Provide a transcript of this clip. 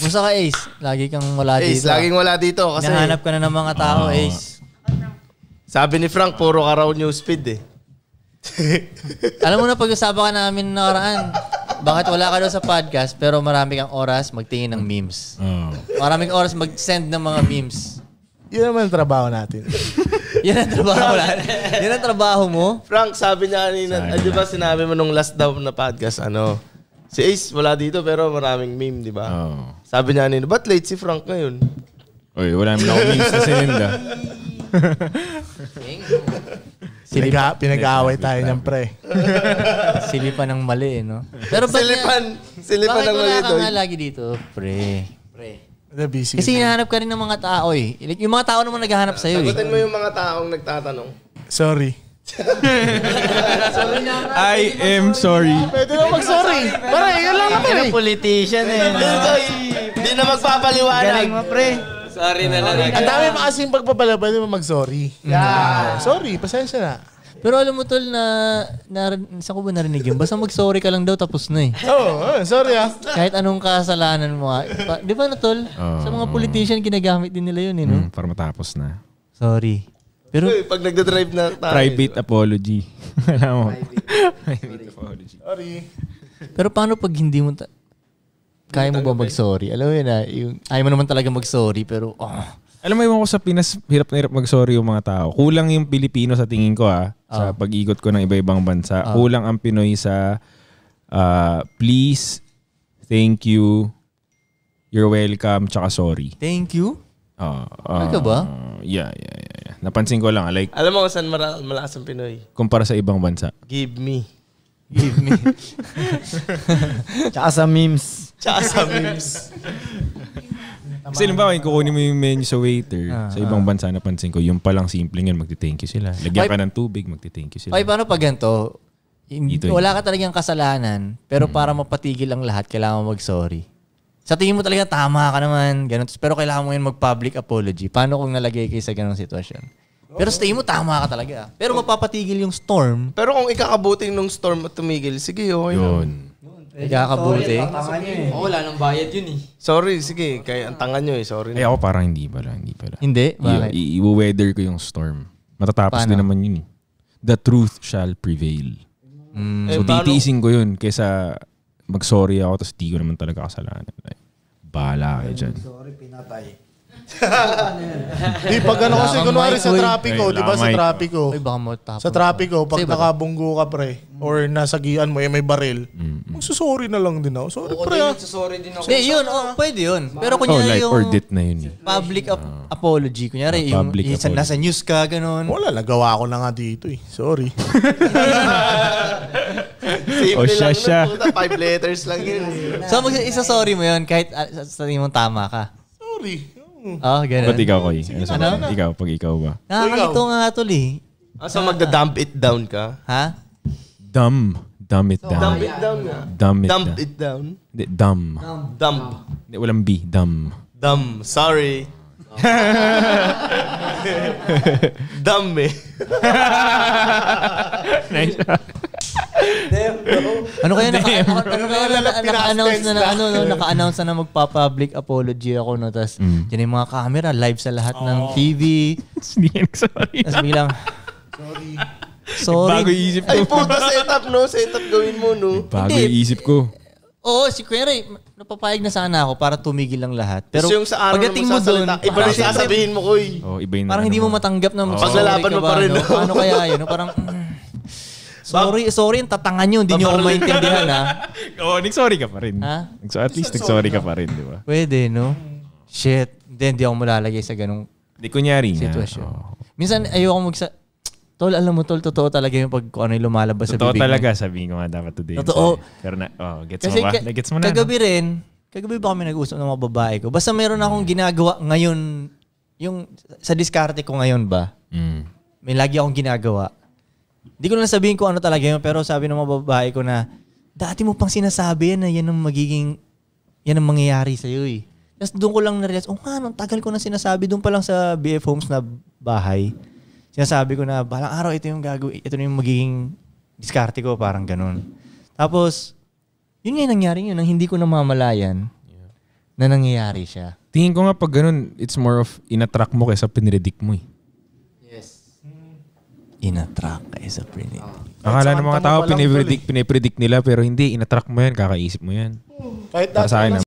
Musta ka, Ace? Lagi kang wala dito. Ace, laging wala dito. Kasi hinahanap ka na ng mga tao, Ace. Sabi ni Frank, puro ka raw newsfeed eh. Alam mo na, pag-usapan ka namin nakaraan. Bakit wala ka daw sa podcast pero marami kang oras magtingin ng memes. Maraming oras mag-send ng mga memes. Yun naman ang trabaho natin. Yan ang trabaho natin. Yan ang trabaho mo? Frank, sabi niya kanina, di ba sinabi mo nung last daw na podcast, si Ace wala dito pero maraming meme, di ba? Sabi niya kanina, ba't late si Frank ngayon? Oy, wala naman ako memes na sininda. Pinag-aaway tayo niyan, pre. Silipan ng mali, no? Pero Silipan ng mali. Bakit wala ka nga lagi dito, pre? Busy. Kasi hinahanap ka rin ng mga tao eh. Yung mga tao naman naghahanap sa'yo eh. Sagutin mo yung mga taong nagtatanong. Sorry. I am sorry. Pwede na mag-sorry. Para, yan lang naman eh. Politician eh. Hindi na magpapaliwanag. Galing mo, pre. Sorry na lang. Ang dami pa kasing pagpapala, pwede mo mag-sorry. Sorry, pasensya na. Pero alam mo, tol, saan ko ba narinig yun? Basta mag-sorry ka lang daw, tapos na eh. Sorry ah. Kahit anong kasalanan mo. Di ba na, tol? Sa mga politician, ginagamit din nila yun eh, no? Para matapos na. Sorry. Pero pag nagdadrive na tayo. Private apology. Alam mo? Private apology. Sorry. Pero paano pag hindi mo... kaya mo ba mag-sorry? Alam mo yun na, ayaw mo naman talaga mag-sorry, pero... Alam mo yung ako sa Pinas, hirap na hirap mag-sorry yung mga tao. Kulang yung Pilipino sa tingin ko sa pag-ikot ko ng iba-ibang bansa. Kulang ang Pinoy sa please, thank you, you're welcome, tsaka sorry. Thank you? Ano ba? Yeah. Napansin ko lang. Like, alam mo kung saan malakas ang Pinoy? Kumpara sa ibang bansa. Give me. Tsaka sa memes. Kasi limbawa, kukunin mo yung menu sa waiter. Sa ibang bansa, napansin ko, yung palang simpleng yun, magti-thank you sila. Lagyan ka ng tubig, magti-thank you sila. Ay, paano pag ganito? Wala ka talagang kasalanan, pero para mapatigil ang lahat, kailangan mo mag-sorry. Sa tingin mo talaga, tama ka naman, ganun. Pero kailangan mo yun mag-public apology. Paano kung nalagay kayo sa ganung sitwasyon? Pero sa tingin mo, tama ka talaga. Pero mapapatigil yung storm. Pero kung ikakabuting nung storm at tumigil, sige, okay yun. Ikakabuti. Wala nang bayad yun eh. Sorry, sige. Kaya ang tanga nyo eh. Sorry. Ako parang hindi pala. Hindi? Bakit? I-weather ko yung storm. Matatapos din naman yun eh. The truth shall prevail. So titiisin ko yun kaysa mag-sorry ako tapos di ko naman talaga kasalanan. Like, bahala kayo dyan. Sorry, pinatay. Di, pag ano kasi, kunwari sa trapiko, di ba sa trapiko? Ay, baka mo tapos. Sa trapiko, pag nakabunggo ka, pre, or nasagian mo, may baril, magsusorry na lang din ako. Sorry, pre. Sorry din ako. Hindi, yun. Pwede yun. Pero kunyari life yung or death na yun eh. public apology. Kunyari, yung nasa news ka, ganun. Wala, nagawa ko na nga dito eh. Sorry. Simple lang na 5 letters lang yun. So, isa-sorry mo yun kahit sa tingin mong tama ka. Sorry. Ganun. Ba't ikaw, Koy? Ano? Ikaw, pag ikaw ba? Nakakalito nga tol eh. So magda-dump it down ka? Ha? Dumb it down. Dump it down nga. Dumb it down? Hindi, dumb. Dump. Hindi, walang B. Dumb. Dumb. Sorry. Dumb eh. Nice. Ano kaya naka-announce na magpa-public apology ako no, tas yan yung mga camera live sa lahat ng TV. Sorry. Tas biglang sorry. Bago isip ko. Ay puta, setup gawin mo no. Bago isip ko. Oo, si Kuya Ray, napapayag na sana ako para tumigil lang lahat. Pero yung sa araw pagdating mo doon, iba na sasabihin mo, Koy. Iba yun. Parang hindi mo matanggap na paglalaban mo pa rin. Ano kaya yun? Parang sorry, ang tatangan nyo. Hindi nyo ako maintindihan, ha? Nag-sorry ka pa rin. Ha? At least nag-sorry ka pa rin, di ba? Pwede, no? Shit. Hindi ako malalagay sa ganung sitwasyon. Minsan, ayoko Tol, alam mo, tol, totoo talaga yung pag ano yung lumalabas sa bibig mo. Totoo talaga, sabihin ko nga dapat today. Totoo. Pero gets mo ba? Gets mo na. Kagabi ba kami nag-usap ng mga babae ko? Basta meron akong ginagawa ngayon, yung sa diskarte ko ngayon ba? May lagi akong ginagawa. Hindi ko na sabihin kung ano talaga yun, pero sabi ng mga babae ko na, dati mo pang sinasabi yan na yan ang mangyayari sa'yo eh. Tapos doon ko lang na-realize, ang tagal ko na sinasabi doon pa lang sa BF Homes na bahay. Sinasabi ko na, balang araw ito yung gagawin, ito na yung magiging diskarte ko, parang ganun. Tapos, yun nga yung nangyari yun, nang hindi ko namamalayan. na nangyayari siya. Tingin ko nga pag ganun, it's more of in-attract mo kaysa pinredict mo eh. Yes. In-attract kaysa predict. Akala ng mga Sakanta tao mo pa lang, pinipredict nila pero hindi, in-attract mo yan, kakaisip mo yan. Kahit Para dati sa akin,